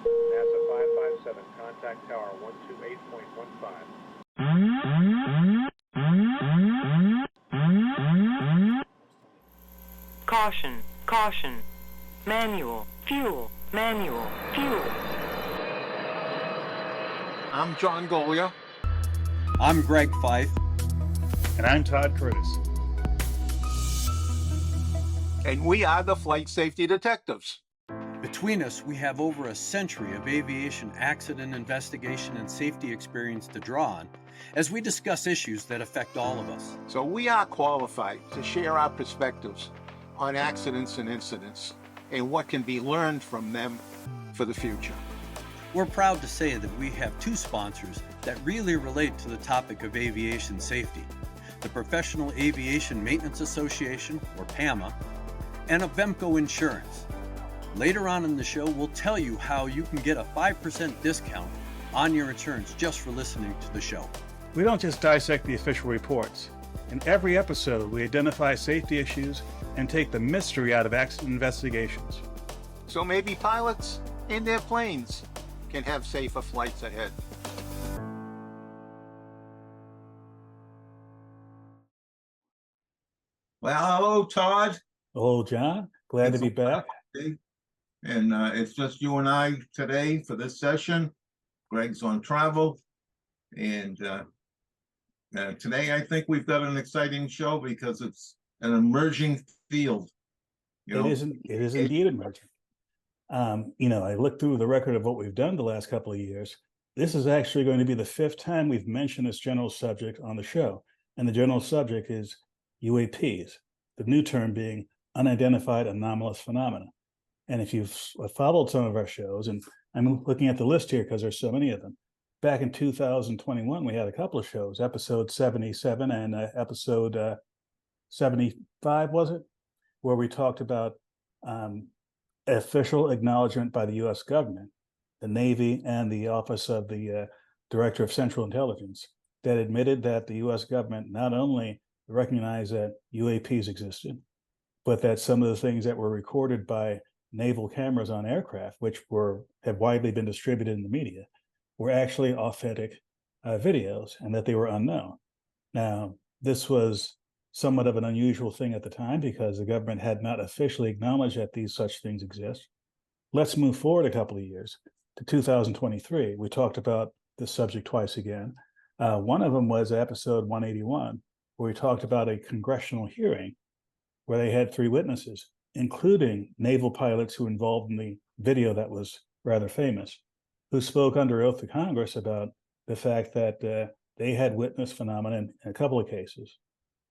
NASA 557, contact tower 128.15. Caution, caution. Manual, fuel, manual, fuel. I'm John Goglia. I'm Greg Fife. And I'm Todd Curtis. And we are the Flight Safety Detectives. Between us, we have over a century of aviation accident investigation and safety experience to draw on as we discuss issues that affect all of us. So we are qualified to share our perspectives on accidents and incidents and what can be learned from them for the future. We're proud to say that we have two sponsors that really relate to the topic of aviation safety: the Professional Aviation Maintenance Association, or PAMA, and Avemco Insurance. Later on in the show, we'll tell you how you can get a 5% discount on your insurance just for listening to the show. We don't just dissect the official reports. In every episode, we identify safety issues and take the mystery out of accident investigations. So maybe pilots and their planes can have safer flights ahead. Well, hello, Todd. Hello, John. Glad to be back. And it's just you and I today for this session. Greg's on travel. And today I think we've got an exciting show because it's an emerging field. It is indeed emerging. I looked through the record of what we've done the last couple of years. This is actually going to be the 5th time we've mentioned this general subject on the show. And the general subject is UAPs, the new term being unidentified anomalous phenomena. And if you've followed some of our shows, and I'm looking at the list here because there's so many of them. Back in 2021, we had a couple of shows, episode 77 and episode 75, was it? Where we talked about official acknowledgement by the U.S. government, the Navy, and the Office of the Director of Central Intelligence that admitted that the U.S. government not only recognized that UAPs existed, but that some of the things that were recorded by naval cameras on aircraft, which have widely been distributed in the media, were actually authentic videos and that they were unknown. Now, this was somewhat of an unusual thing at the time because the government had not officially acknowledged that these such things exist. Let's move forward a couple of years to 2023. We talked about this subject twice again. One of them was episode 181, where we talked about a congressional hearing where they had 3 witnesses, including naval pilots who involved in the video that was rather famous, who spoke under oath to Congress about the fact that they had witnessed phenomena in a couple of cases.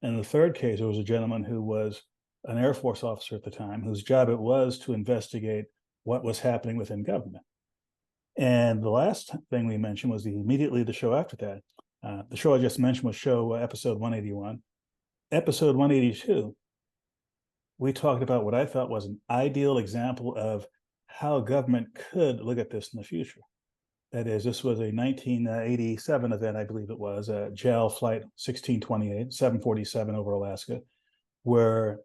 And in the third case, there was a gentleman who was an Air Force officer at the time, whose job it was to investigate what was happening within government. And the last thing we mentioned was immediately the show after that. The show I just mentioned was episode 181. Episode 182, we talked about what I thought was an ideal example of how government could look at this in the future. That is, this was a 1987 event, I believe it was, JAL Flight 1628, 747 over Alaska, where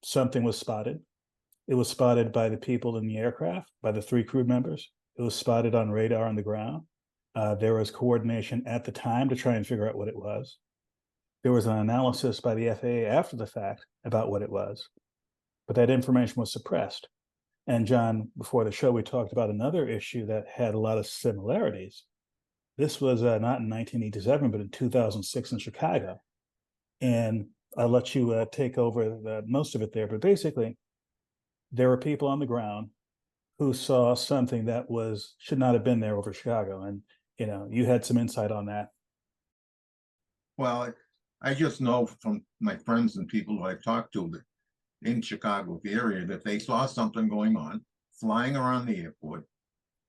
something was spotted. It was spotted by the people in the aircraft, by the 3 crew members. It was spotted on radar on the ground. There was coordination at the time to try and figure out what it was. There was an analysis by the FAA after the fact about what it was, but that information was suppressed. And John, before the show, we talked about another issue that had a lot of similarities. This was not in 1987, but in 2006 in Chicago. And I'll let you take over most of it there. But basically, there were people on the ground who saw something that should not have been there over Chicago. And, you had some insight on that. Well, I just know from my friends and people who I've talked to that in Chicago, the area, that they saw something going on, flying around the airport.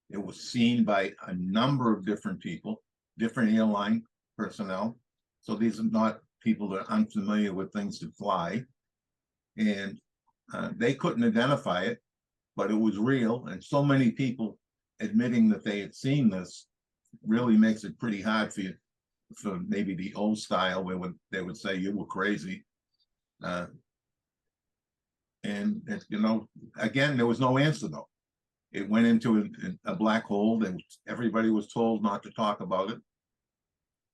It was seen by a number of different people, different airline personnel. So these are not people that are unfamiliar with things that fly. And they couldn't identify it, but it was real. And so many people admitting that they had seen this really makes it pretty hard for maybe the old style where they would say you were crazy. And again, there was no answer though. It went into a black hole, and everybody was told not to talk about it.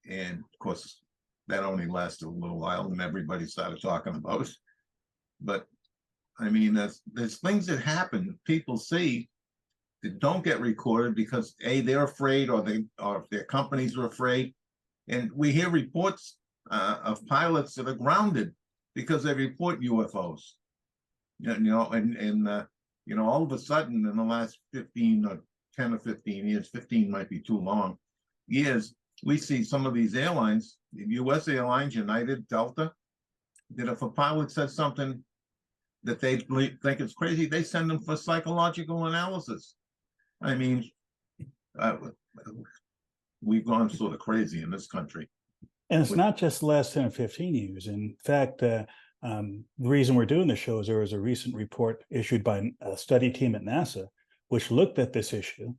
And of course, that only lasted a little while, and everybody started talking about it. But I mean, there's things that happen, people see, that don't get recorded because they're afraid, or their companies are afraid. And we hear reports of pilots that are grounded because they report UFOs. And all of a sudden, in the last 10 or 15 years, 15 might be too long, years, we see some of these airlines, U.S. Airlines, United, Delta, that if a pilot says something that they think is crazy, they send them for psychological analysis. I mean, we've gone sort of crazy in this country. And it's not just the last 10 or 15 years. In fact, the reason we're doing this show is there was a recent report issued by a study team at NASA, which looked at this issue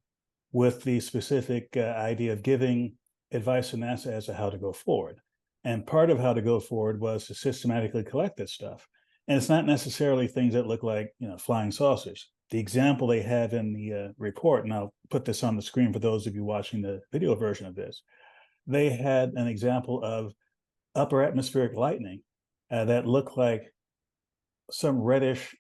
with the specific idea of giving advice to NASA as to how to go forward. And part of how to go forward was to systematically collect this stuff. And it's not necessarily things that look like, flying saucers. The example they have in the report, and I'll put this on the screen for those of you watching the video version of this, they had an example of upper atmospheric lightning that looked like some reddish,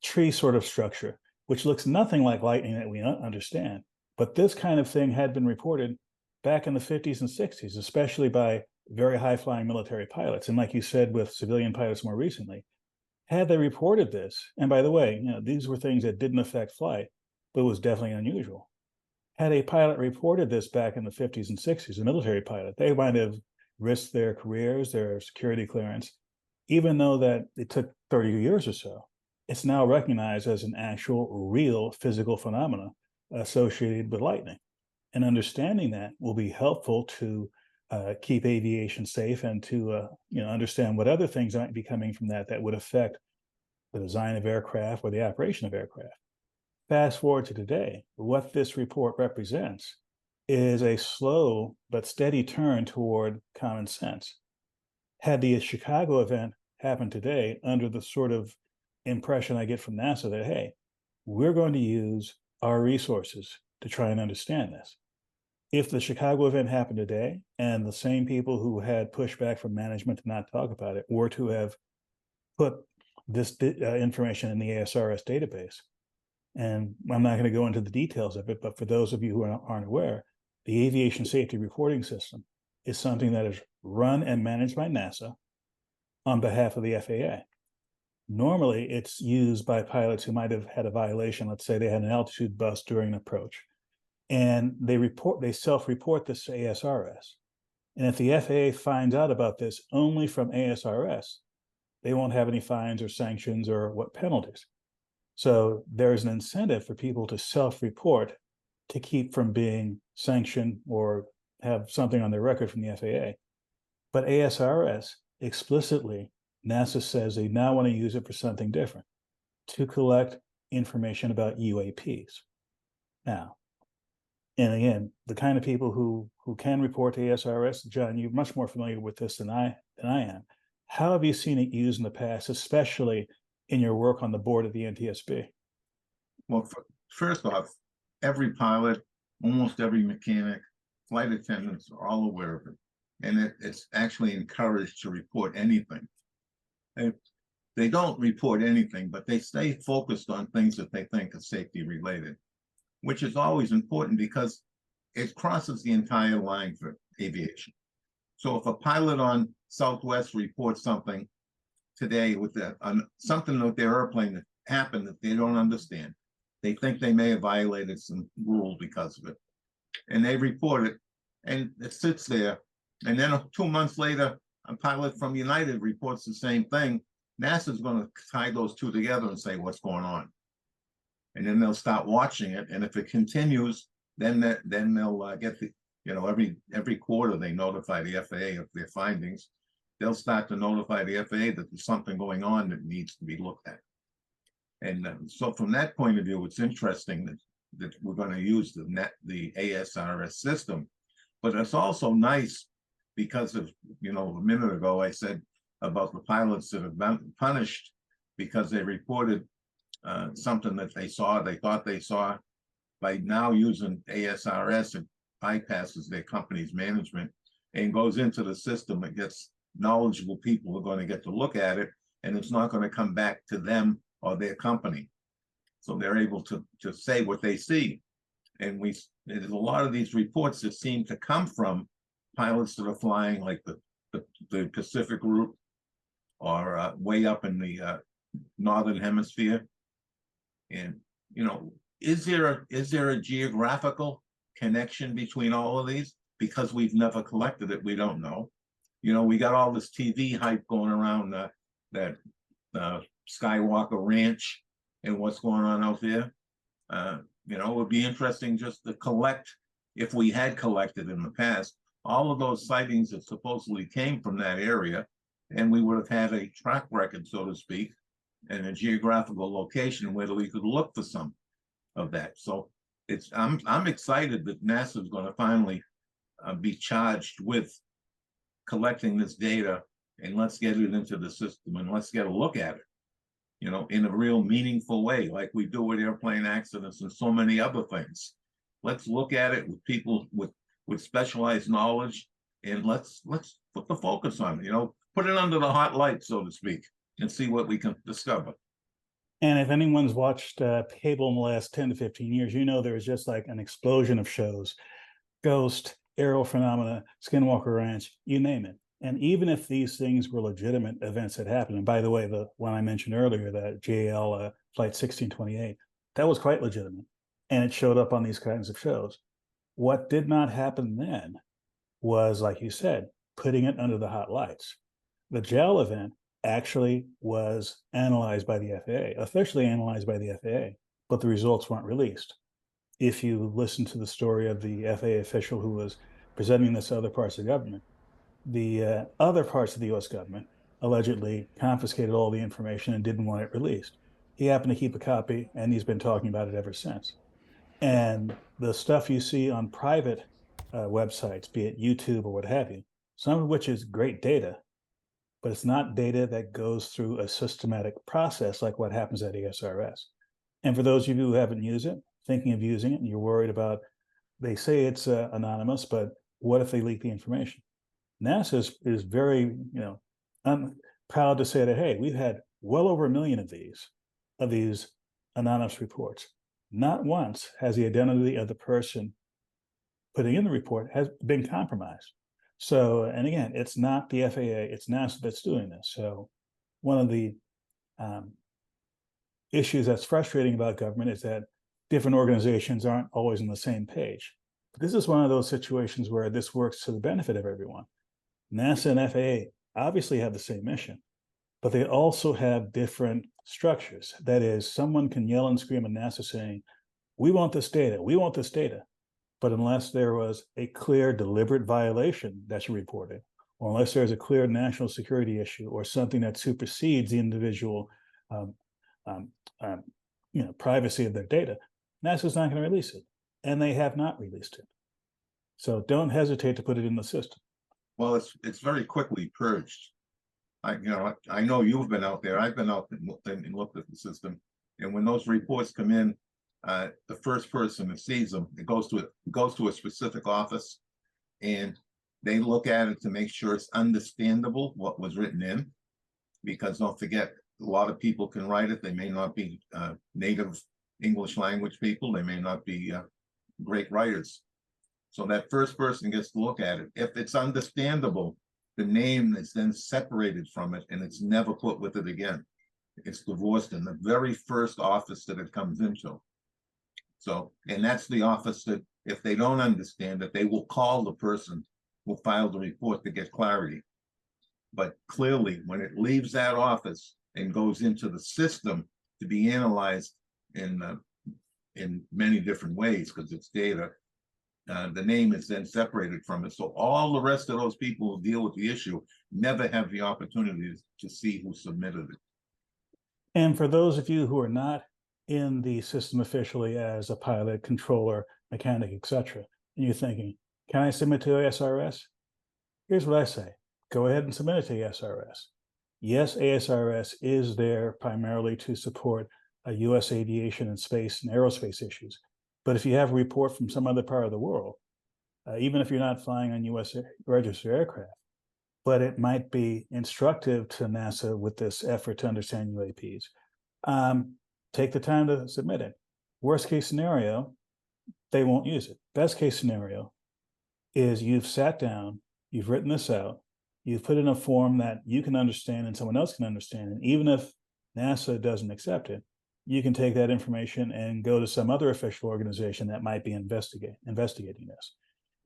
tree sort of structure, which looks nothing like lightning that we understand. But this kind of thing had been reported back in the 50s and 60s, especially by very high-flying military pilots. And like you said, with civilian pilots more recently, had they reported this, and by the way, these were things that didn't affect flight, but was definitely unusual. Had a pilot reported this back in the 50s and 60s, a military pilot, they might have risked their careers, their security clearance, even though that it took 30 years or so. It's now recognized as an actual, real physical phenomena associated with lightning. And understanding that will be helpful to keep aviation safe and to understand what other things might be coming from that would affect the design of aircraft or the operation of aircraft. Fast forward to today, what this report represents is a slow but steady turn toward common sense. Had the Chicago event happened today under the sort of impression I get from NASA that, hey, we're going to use our resources to try and understand this. If the Chicago event happened today and the same people who had pushback from management to not talk about it were to have put this information in the ASRS database, and I'm not going to go into the details of it, but for those of you who aren't aware, the Aviation Safety Reporting System is something that is run and managed by NASA on behalf of the FAA. Normally, it's used by pilots who might have had a violation. Let's say they had an altitude bust during an approach, and they self-report this to ASRS. And if the FAA finds out about this only from ASRS, they won't have any fines or sanctions or what penalties. So there's an incentive for people to self-report to keep from being sanctioned or have something on their record from the FAA. But ASRS explicitly, NASA says they now want to use it for something different, to collect information about UAPs. Now, and again, the kind of people who can report to ASRS, John, you're much more familiar with this than I am. How have you seen it used in the past, especially in your work on the board of the NTSB? Well, first off, every pilot, almost every mechanic, flight attendants are all aware of it. And it's actually encouraged to report anything. They don't report anything, but they stay focused on things that they think are safety related, which is always important because it crosses the entire line for aviation. So if a pilot on Southwest reports something today with something with their airplane that happened that they don't understand, they think they may have violated some rule because of it, and they report it, and it sits there, and then 2 months later, a pilot from United reports the same thing. NASA's going to tie those two together and say, what's going on? And then they'll start watching it. And if it continues, then they'll get the, every quarter they notify the FAA of their findings. They'll start to notify the FAA that there's something going on that needs to be looked at. And so from that point of view, it's interesting that we're going to use the ASRS system. But it's also nice because of, a minute ago I said about the pilots that have been punished because they reported something that they thought they saw, by now using ASRS, it bypasses their company's management and goes into the system. It gets knowledgeable people who are going to get to look at it, and it's not going to come back to them or their company. So they're able to say what they see. And there's a lot of these reports that seem to come from pilots that are flying like the Pacific route or way up in the northern hemisphere. And is there a geographical connection between all of these? Because we've never collected it, we don't know. We got all this TV hype going around that Skywalker Ranch and what's going on out there. It would be interesting just to collect, if we had collected in the past, all of those sightings that supposedly came from that area, and we would have had a track record, so to speak, and a geographical location where we could look for some of that. So I'm excited that NASA is going to finally be charged with collecting this data, and let's get it into the system and let's get a look at it, in a real meaningful way, like we do with airplane accidents and so many other things. Let's look at it with people with specialized knowledge, and let's put the focus on it, put it under the hot light, so to speak, and see what we can discover. And if anyone's watched cable in the last 10 to 15 years, there's just like an explosion of shows, Ghost, Aerial Phenomena, Skinwalker Ranch, you name it. And even if these things were legitimate events that happened, and by the way, the one I mentioned earlier, that JL Flight 1628, that was quite legitimate. And it showed up on these kinds of shows. What did not happen then was, like you said, putting it under the hot lights. The JAL event actually was analyzed by the FAA, officially analyzed by the FAA, but the results weren't released. If you listen to the story of the FAA official who was presenting this to other parts of the government, the other parts of the US government allegedly confiscated all the information and didn't want it released. He happened to keep a copy, and he's been talking about it ever since. And the stuff you see on private websites, be it YouTube or what have you, some of which is great data, but it's not data that goes through a systematic process like what happens at ASRS. And for those of you who haven't used it, thinking of using it, and you're worried about, they say it's anonymous, but what if they leak the information? NASA is very, I'm proud to say that, hey, we've had well over 1 million of these anonymous reports. Not once has the identity of the person putting in the report has been compromised. So, and again, it's not the FAA, it's NASA that's doing this. So one of the issues that's frustrating about government is that different organizations aren't always on the same page. But this is one of those situations where this works to the benefit of everyone. NASA and FAA obviously have the same mission, but they also have different structures. That is, someone can yell and scream at NASA saying, we want this data, we want this data. But unless there was a clear, deliberate violation that's reported, or unless there's a clear national security issue or something that supersedes the individual privacy of their data, NASA's not going to release it. And they have not released it. So don't hesitate to put it in the system. Well, it's very quickly purged. I know you've been out there. I've been out and looked at the system, and when those reports come in, the first person that sees them, it goes to a specific office, and they look at it to make sure it's understandable what was written in, because don't forget, a lot of people can write it. They may not be native English language people. They may not be great writers. So that first person gets to look at it. If it's understandable, the name is then separated from it, and it's never put with it again. It's divorced in the very first office that it comes into. So, and that's the office that, if they don't understand it, they will call the person who filed the report to get clarity. But clearly, when it leaves that office and goes into the system to be analyzed in many different ways, because it's data, the name is then separated from it. So all the rest of those people who deal with the issue never have the opportunity to see who submitted it. And for those of you who are not in the system officially as a pilot, controller, mechanic, etc., and you're thinking, can I submit to ASRS? Here's what I say. Go ahead and submit it to ASRS. Yes, ASRS is there primarily to support U.S. aviation and space and aerospace issues. But if you have a report from some other part of the world, even if you're not flying on U.S. registered aircraft, but it might be instructive to NASA with this effort to understand UAPs, take the time to submit it. Worst case scenario, they won't use it. Best case scenario is you've sat down, you've written this out, you've put in a form that you can understand and someone else can understand. And even if NASA doesn't accept it, you can take that information and go to some other official organization that might be investigating this.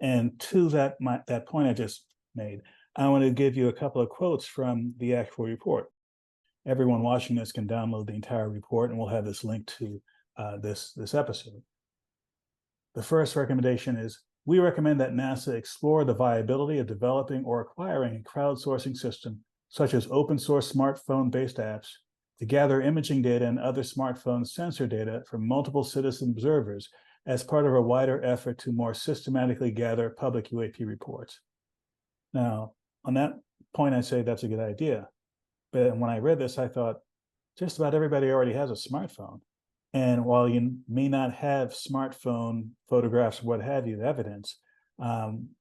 And to that point I just made, I want to give you a couple of quotes from the actual report. Everyone watching this can download the entire report, and we'll have this linked to this episode. The first recommendation is, we recommend that NASA explore the viability of developing or acquiring a crowdsourcing system, such as open source smartphone-based apps, to gather imaging data and other smartphone sensor data from multiple citizen observers as part of a wider effort to more systematically gather public UAP reports. Now, on that point, I say that's a good idea. But when I read this, I thought, just about everybody already has a smartphone. And while you may not have smartphone photographs or what have you, evidence,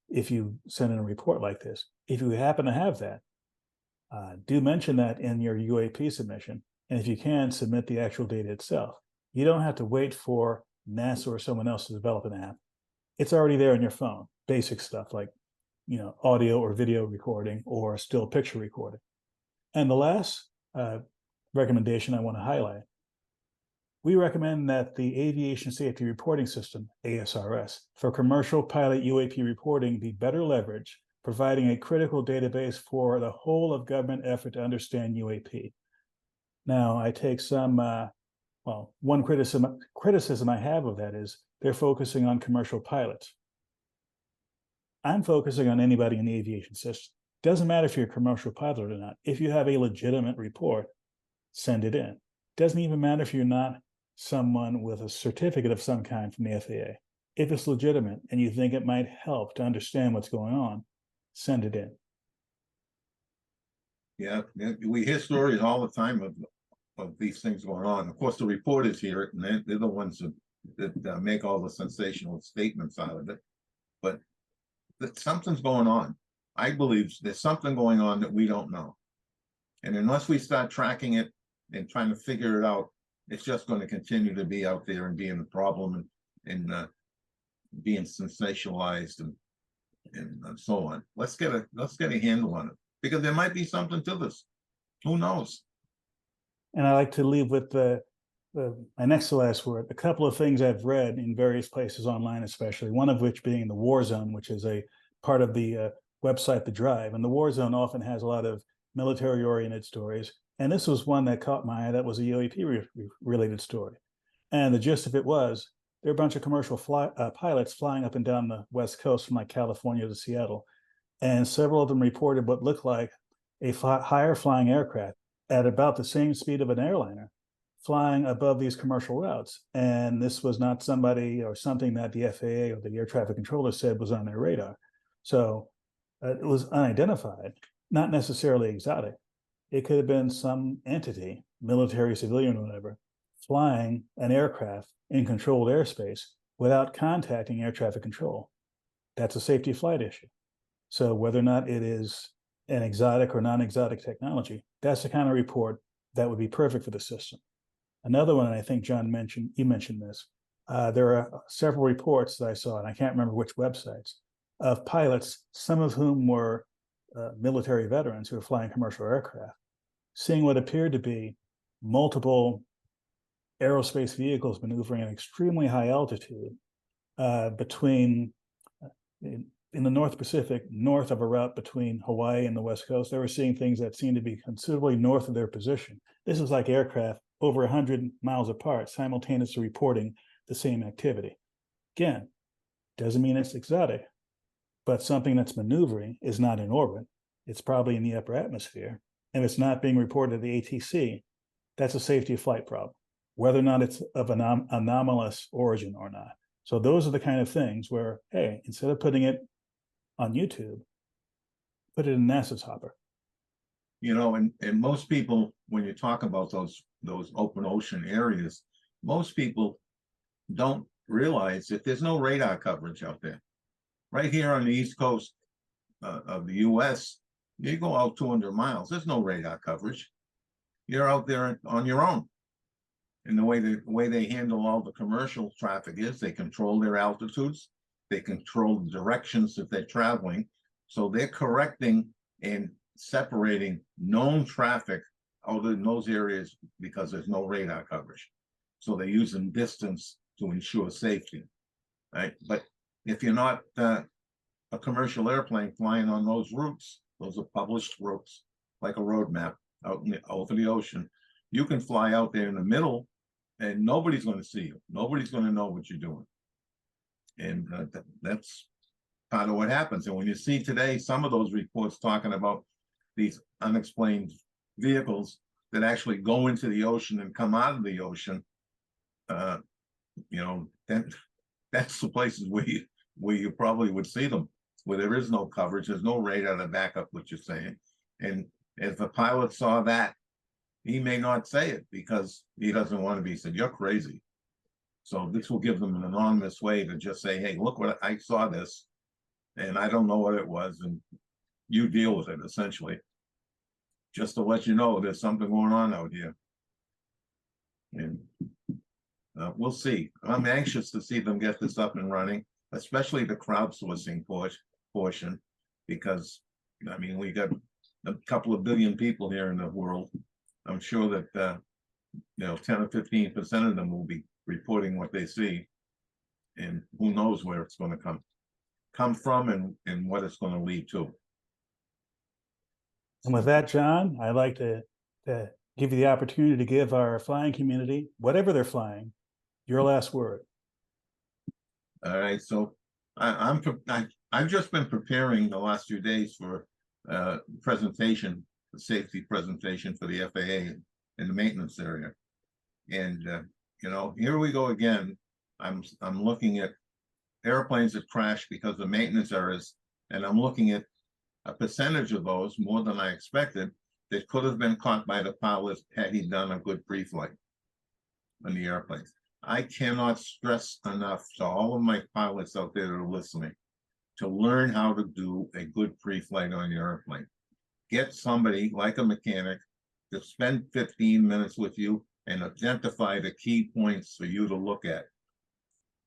if you send in a report like this, if you happen to have that, do mention that in your UAP submission. And if you can, submit the actual data itself. You don't have to wait for NASA or someone else to develop an app. It's already there on your phone. Basic stuff like, audio or video recording or still picture recording. And the last recommendation I want to highlight, we recommend that the Aviation Safety Reporting System, ASRS, for commercial pilot UAP reporting be better leveraged, providing a critical database for the whole of government effort to understand UAP. Now, I take some, one criticism I have of that is they're focusing on commercial pilots. I'm focusing on anybody in the aviation system. Doesn't matter if you're a commercial pilot or not. If you have a legitimate report, send it in. Doesn't even matter if you're not someone with a certificate of some kind from the FAA. If it's legitimate and you think it might help to understand what's going on, send it in. Yeah, we hear stories all the time of these things going on. Of course, the reporters hear it, and they're the ones that make all the sensational statements out of it. But something's going on. I believe there's something going on that we don't know. And unless we start tracking it and trying to figure it out, it's just going to continue to be out there and being a problem and being sensationalized and so on. Let's get a handle on it, because there might be something to this. Who knows? And I like to leave with my next to last word, a couple of things I've read in various places online, especially, one of which being the War Zone, which is a part of the website The Drive. And the War Zone often has a lot of military-oriented stories. And this was one that caught my eye that was a UAP-related story. And the gist of it was, there are a bunch of commercial pilots flying up and down the West Coast from like California to Seattle. And several of them reported what looked like a higher flying aircraft at about the same speed of an airliner flying above these commercial routes. And this was not somebody or something that the FAA or the air traffic controller said was on their radar. So it was unidentified, not necessarily exotic. It could have been some entity, military, civilian, or whatever, flying an aircraft in controlled airspace without contacting air traffic control. That's a safety flight issue. So whether or not it is an exotic or non-exotic technology, that's the kind of report that would be perfect for the system. Another one, and I think John mentioned, you mentioned this, there are several reports that I saw, and I can't remember which websites, of pilots, some of whom were military veterans who were flying commercial aircraft, seeing what appeared to be multiple aerospace vehicles maneuvering at extremely high altitude between, in the North Pacific, north of a route between Hawaii and the West Coast. They were seeing things that seemed to be considerably north of their position. This is like aircraft over 100 miles apart, simultaneously reporting the same activity. Again, doesn't mean it's exotic, but something that's maneuvering is not in orbit. It's probably in the upper atmosphere. And if it's not being reported to the ATC, that's a safety of flight problem, whether or not it's of an anomalous origin or not. So those are the kind of things where, hey, instead of putting it on YouTube, put it in NASA's hopper. You know, and most people, when you talk about those open ocean areas, most people don't realize that there's no radar coverage out there. Right here on the East Coast of the US, you go out 200 miles, there's no radar coverage. You're out there on your own. And the way they handle all the commercial traffic is they control their altitudes, they control the directions that they're traveling. So they're correcting and separating known traffic out in those areas because there's no radar coverage. So they're using distance to ensure safety, right? But if you're not a commercial airplane flying on those routes, those are published routes, like a road map out over the ocean, you can fly out there in the middle and nobody's going to see you. Nobody's going to know what you're doing. And that's part of what happens. And when you see today, some of those reports talking about these unexplained vehicles that actually go into the ocean and come out of the ocean, that's the places where you probably would see them, where there is no coverage, there's no radar to back up what you're saying. And if a pilot saw that, he may not say it because he doesn't want to be said, you're crazy. So this will give them an anonymous way to just say, hey, look what I saw this, and I don't know what it was, and you deal with it, essentially. Just to let you know there's something going on out here. And we'll see. I'm anxious to see them get this up and running, especially the crowdsourcing portion, because, I mean, we got a couple of billion people here in the world. I'm sure that, 10 or 15% of them will be reporting what they see, and who knows where it's going to come from and what it's going to lead to. And with that, John, I'd like to give you the opportunity to give our flying community, whatever they're flying, your last word. All right, so I've just been preparing the last few days for presentation, the safety presentation for the FAA in the maintenance area, and here we go again. I'm looking at airplanes that crash because of maintenance errors, and I'm looking at a percentage of those, more than I expected, that could have been caught by the pilot had he done a good pre-flight on the airplanes. I cannot stress enough to all of my pilots out there that are listening to learn how to do a good pre-flight on your airplane. Get somebody like a mechanic to spend 15 minutes with you and identify the key points for you to look at.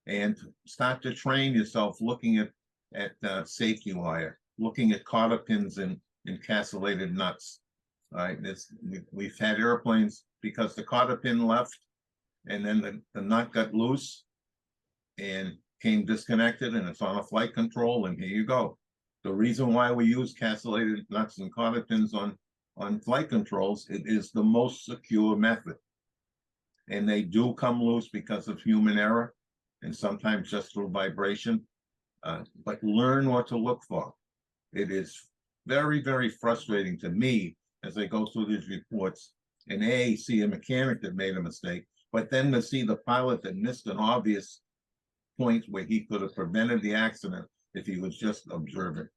And start to train yourself looking at safety wire, looking at cotter pins and castellated nuts. All right, we've had airplanes because the cotter pin left and then the nut got loose and came disconnected, and it's on a flight control, and here you go. The reason why we use castellated nuts and cotter pins on flight controls, it is the most secure method. And they do come loose because of human error and sometimes just through vibration, but learn what to look for. It is very, very frustrating to me as I go through these reports and see a mechanic that made a mistake, but then to see the pilot that missed an obvious point where he could have prevented the accident if he was just observing.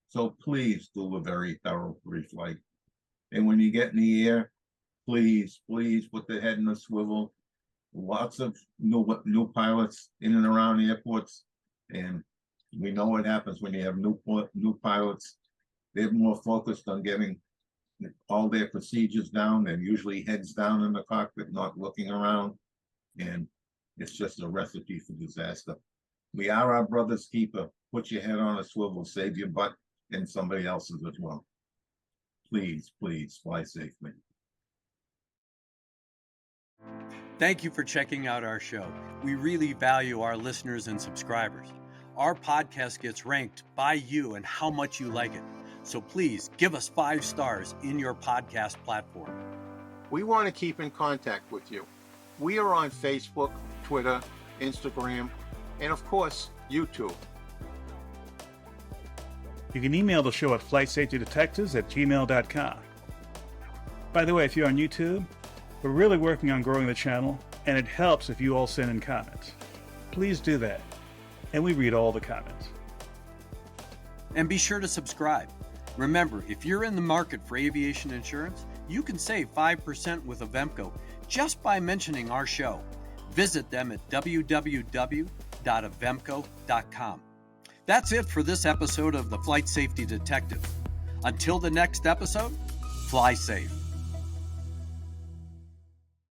So please do a very thorough pre-flight. And when you get in the air, please put the head in a swivel. Lots of new pilots in and around airports, and we know what happens when you have new pilots. They're more focused on getting all their procedures down. They're usually heads down in the cockpit, not looking around, and it's just a recipe for disaster. We are our brother's keeper. Put your head on a swivel, save your butt and somebody else's as well. Please fly safely. Thank you for checking out our show. We really value our listeners and subscribers. Our podcast gets ranked by you and how much you like it. So please give us 5 stars in your podcast platform. We want to keep in contact with you. We are on Facebook, Twitter, Instagram, and of course, YouTube. You can email the show at flightsafetydetectives@gmail.com. By the way, if you're on YouTube, we're really working on growing the channel, and it helps if you all send in comments. Please do that, and we read all the comments. And be sure to subscribe. Remember, if you're in the market for aviation insurance, you can save 5% with Avemco just by mentioning our show. Visit them at www.avemco.com. That's it for this episode of The Flight Safety Detective. Until the next episode, fly safe.